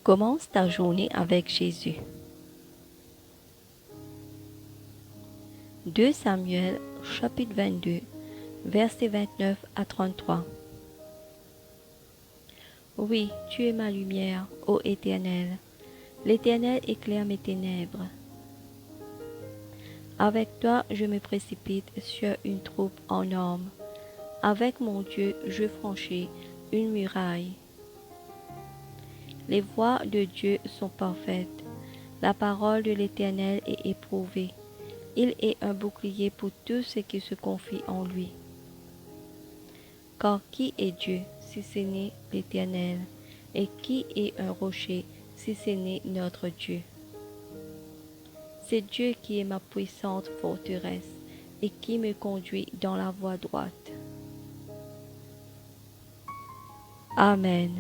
Commence ta journée avec Jésus. 2 Samuel, chapitre 22, versets 29 à 33. Oui, tu es ma lumière, ô Éternel. L'Éternel éclaire mes ténèbres. Avec toi, je me précipite sur une troupe en armes. Avec mon Dieu, je franchis une muraille. Les voies de Dieu sont parfaites. La parole de l'Éternel est éprouvée. Il est un bouclier pour tous ceux qui se confient en lui. Car qui est Dieu si ce n'est l'Éternel? Et qui est un rocher si ce n'est notre Dieu? C'est Dieu qui est ma puissante forteresse et qui me conduit dans la voie droite. Amen.